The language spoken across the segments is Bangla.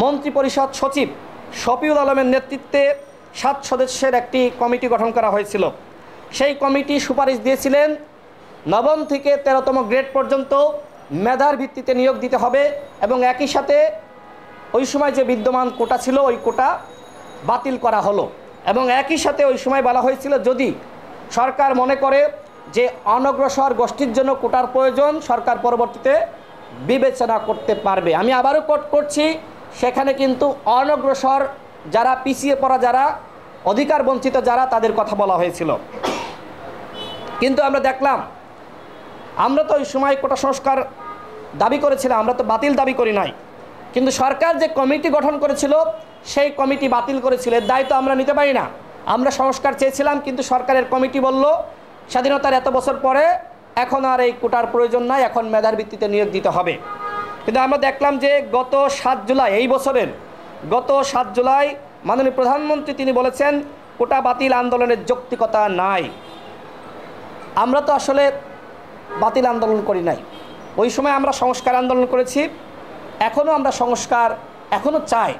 মন্ত্রিপরিষদ সচিব শফিউল আলমের নেতৃত্বে 7 সদস্যের একটি কমিটি গঠন করা হয়েছিল। সেই কমিটি সুপারিশ দিয়েছিলেন নবম থেকে 13তম গ্রেড পর্যন্ত মেধার ভিত্তিতে নিয়োগ দিতে হবে এবং একই সাথে ওই সময় যে বিদ্যমান কোটা ছিল ওই কোটা বাতিল করা হলো এবং একই সাথে ওই সময় বলা হয়েছিল যদি সরকার মনে করে যে অনগ্রসর গোষ্ঠীর জন্য কোটার প্রয়োজন সরকার পরবর্তীতে বিবেচনা করতে পারবে। আমি আবারও কোট করছি, সেখানে কিন্তু অনগ্রসর যারা, পিছিয়ে পড়া যারা, অধিকার বঞ্চিত যারা, তাদের কথা বলা হয়েছিল। কিন্তু আমরা দেখলাম, আমরা তো ওই সময় কোটা সংস্কার দাবি করেছিলাম, আমরা তো বাতিল দাবি করি নাই, কিন্তু সরকার যে কমিটি গঠন করেছিল সেই কমিটি বাতিল করেছিল। এর দায়িত্ব আমরা নিতে পারি না। আমরা সংস্কার চেয়েছিলাম, কিন্তু সরকারের কমিটি বলল স্বাধীনতার এত বছর পরে এখন আর এই কোটার প্রয়োজন নাই, এখন মেধার ভিত্তিতে নিয়োগ দিতে হবে। কিন্তু আমরা দেখলাম যে গত 7 জুলাই, এই বছরের গত 7 জুলাই মাননীয় প্রধানমন্ত্রী তিনি বলেছেন কোটা বাতিল আন্দোলনের যৌক্তিকতা নাই। আমরা তো আসলে বাতিল আন্দোলন করি নাই, ওই সময় আমরা সংস্কার আন্দোলন করেছি। এখনও আমরা সংস্কার এখনও চাই,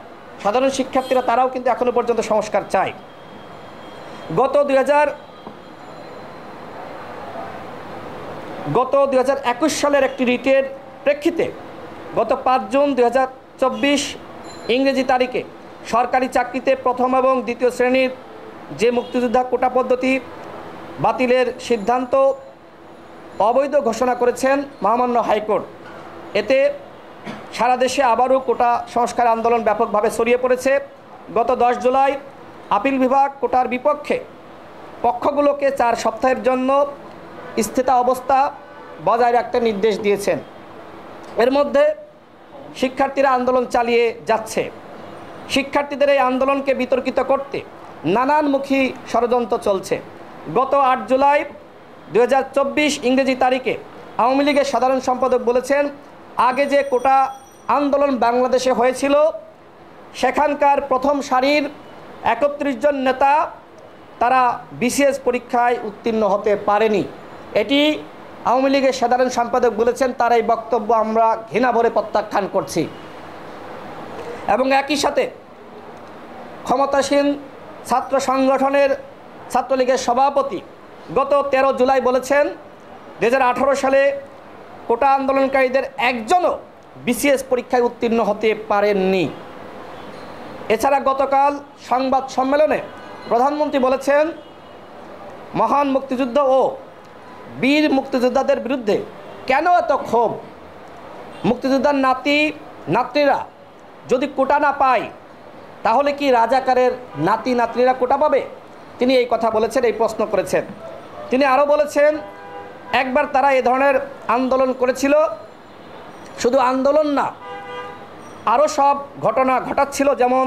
সাধারণ শিক্ষার্থীরা তারাও কিন্তু এখনও পর্যন্ত সংস্কার চায়। গত 2021 সালের একটি রিটের প্রেক্ষিতে গত 5 জুন 2024 ইংরেজি তারিখে সরকারি চাকরিতে প্রথম এবং দ্বিতীয় শ্রেণীর যে মুক্তিযোদ্ধা কোটা পদ্ধতি বাতিলের সিদ্ধান্ত অবৈধ ঘোষণা করেছেন মহামান্য হাইকোর্ট। এতে সারা দেশে আবারও কোটা সংস্কার আন্দোলন ব্যাপকভাবে ছড়িয়ে পড়েছে। গত 10 জুলাই আপিল বিভাগ কোটার বিপক্ষে পক্ষগুলোকে 4 সপ্তাহের জন্য স্থিতাবস্থা বজায় রাখতে নির্দেশ দিয়েছেন। এর মধ্যে শিক্ষার্থীরা আন্দোলন চালিয়ে যাচ্ছে। শিক্ষার্থীদের এই আন্দোলনকে বিতর্কিত করতে নানানমুখী ষড়যন্ত্র চলছে। গত 8 জুলাই 2024 ইংরেজি তারিখে আওয়ামী লীগের সাধারণ সম্পাদক বলেছেন আগে যে কোটা আন্দোলন বাংলাদেশে হয়েছিল সেখানকার প্রথম সারির 31 জন নেতা তারা বিসিএস পরীক্ষায় উত্তীর্ণ হতে পারেনি। এটি আওয়ামী লীগের সাধারণ সম্পাদক বলেছেন। তার এই বক্তব্য আমরা ঘৃণা ভরে প্রত্যাখ্যান করছি। এবং একই সাথে ক্ষমতাসীন ছাত্র সংগঠনের ছাত্রলীগের সভাপতি গত 13 জুলাই বলেছেন 2018 সালে কোটা আন্দোলনকারীদের একজনও বিসিএস পরীক্ষায় উত্তীর্ণ হতে পারেননি। এছাড়া গতকাল সংবাদ সম্মেলনে প্রধানমন্ত্রী বলেছেন মহান মুক্তিযুদ্ধ ও বীর মুক্তিযোদ্ধাদের বিরুদ্ধে কেন এত ক্ষোভ? মুক্তিযোদ্ধার নাতি নাতনিরা যদি কোটা না পায় তাহলে কি রাজাকারের নাতি নাতনিরা কোটা পাবে? তিনি এই কথা বলেছেন, এই প্রশ্ন করেছেন। তিনি আরও বলেছেন একবার তারা এ ধরনের আন্দোলন করেছিল, শুধু আন্দোলন না আরও সব ঘটনা ঘটাচ্ছিল, যেমন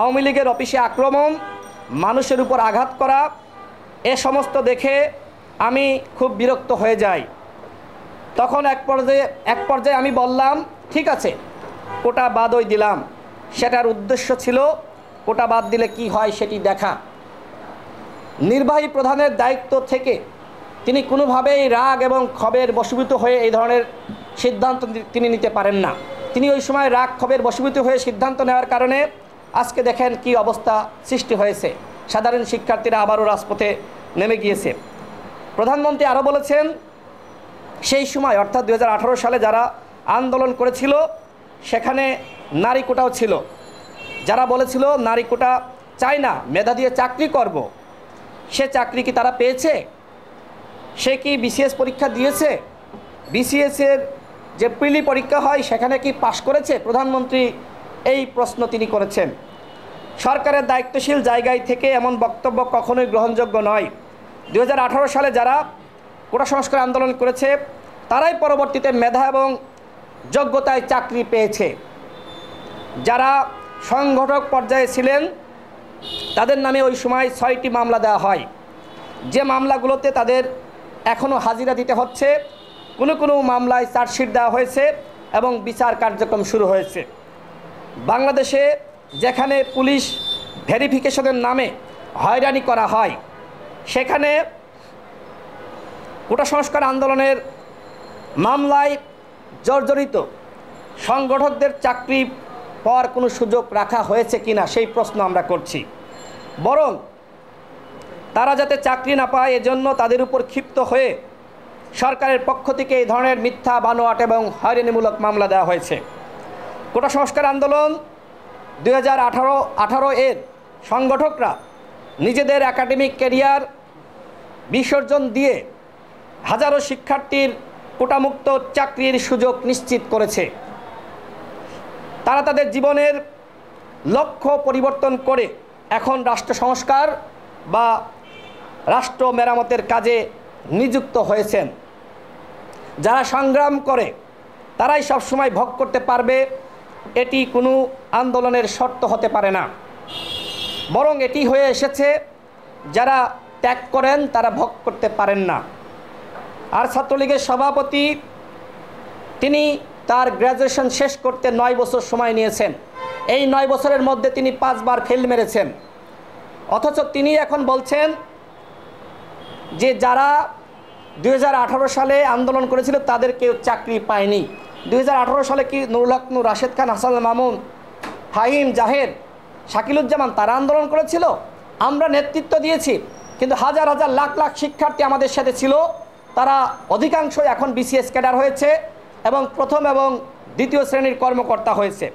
আওয়ামী লীগের অফিসে আক্রমণ, মানুষের উপর আঘাত করা। এ সমস্ত দেখে আমি খুব বিরক্ত হয়ে যাই। তখন এক পর্যায়ে আমি বললাম ঠিক আছে কোটা বাদই দিলাম। সেটার উদ্দেশ্য ছিল কোটা বাদ দিলে কি হয় সেটি দেখা। নির্বাহী প্রধানের দায়িত্ব থেকে তিনি কোনোভাবেই রাগ এবং ক্ষোভের বশীভূত হয়ে এই ধরনের সিদ্ধান্ত তিনি নিতে পারেন না। তিনি ওই সময় রাগ ক্ষোভের বশীভূত হয়ে সিদ্ধান্ত নেওয়ার কারণে আজকে দেখেন কি অবস্থা সৃষ্টি হয়েছে। সাধারণ শিক্ষার্থীরা আবারও রাজপথে নেমে গিয়েছে। প্রধানমন্ত্রী আরও বলেছেন সেই সময় অর্থাৎ 2018 সালে যারা আন্দোলন করেছিল সেখানে নারী কোটাও ছিল। যারা বলেছিল নারী কোটা চাই না, মেধা দিয়ে চাকরি করব, সে চাকরি কি তারা পেয়েছে? সে কি বিসিএস পরীক্ষা দিয়েছে? বিসিএসের যে প্রিলি পরীক্ষা হয় সেখানে কি পাশ করেছে? প্রধানমন্ত্রী এই প্রশ্ন তিনি করেছেন। সরকারের দায়িত্বশীল জায়গায় থেকে এমন বক্তব্য কখনোই গ্রহণযোগ্য নয়। 2018 সালে যারা কোটা সংস্কার আন্দোলন করেছে তারাই পরবর্তীতে মেধা এবং যোগ্যতায় চাকরি পেয়েছে। যারা সংগঠক পর্যায়ে ছিলেন তাদের নামে ওই সময় 6টি মামলা দেওয়া হয়, যে মামলাগুলোতে তাদের এখনও হাজিরা দিতে হচ্ছে। কোনো কোনো মামলায় চার্জশিট দেওয়া হয়েছে এবং বিচার কার্যক্রম শুরু হয়েছে। বাংলাদেশে যেখানে পুলিশ ভেরিফিকেশনের নামে হয়রানি করা হয় সেখানে কোটা সংস্কার আন্দোলনের মামলায় জর্জরিত সংগঠকদের চাকরি পাওয়ার কোনো সুযোগ রাখা হয়েছে কিনা সেই প্রশ্ন আমরা করছি। বরং তারা যাতে চাকরি না পায় এজন্য তাদের উপর ক্ষিপ্ত হয়ে সরকারের পক্ষ থেকে এই ধরনের মিথ্যা বানোয়াট এবং হয়রানিমূলক মামলা দেওয়া হয়েছে। কোটা সংস্কার আন্দোলন 2018 এর সংগঠকরা নিজেদের একাডেমিক ক্যারিয়ার বিসর্জন দিয়ে হাজারো শিক্ষার্থীর কোটামুক্ত চাকরির সুযোগ নিশ্চিত করেছে। তারা তাদের জীবনের লক্ষ্য পরিবর্তন করে এখন রাষ্ট্র সংস্কার বা রাষ্ট্র মেরামতের কাজে নিযুক্ত হয়েছেন। যারা সংগ্রাম করে তারাই সবসময় ভোগ করতে পারবে, এটি কোনো আন্দোলনের শর্ত হতে পারে না। বরং এটি হয়ে এসেছে যারা ত্যাগ করেন তারা ভোগ করতে পারেন না। আর ছাত্রলীগের সভাপতি তিনি তার গ্র্যাজুয়েশন শেষ করতে 9 বছর সময় নিয়েছেন। এই 9 বছরের মধ্যে তিনি 5 বার ফেল মেরেছেন। অথচ তিনি এখন বলছেন যে যারা 2018 সালে আন্দোলন করেছিল তাদের কেউ চাকরি পায়নি। 2018 সালে কি নুরুল হক নূর, রাশেদ খান, হাসান মামুন, ফাহিম, জাহেদ, শাকিলুজ্জামান তারা আন্দোলন করেছিল? আমরা নেতৃত্ব দিয়েছি, কিন্তু হাজার হাজার লাখ লাখ শিক্ষার্থী আমাদের সাথে ছিল। তারা অধিকাংশই এখন বিসিএস ক্যাডার হয়েছে এবং প্রথম এবং দ্বিতীয় শ্রেণীর কর্মকর্তা হয়েছে।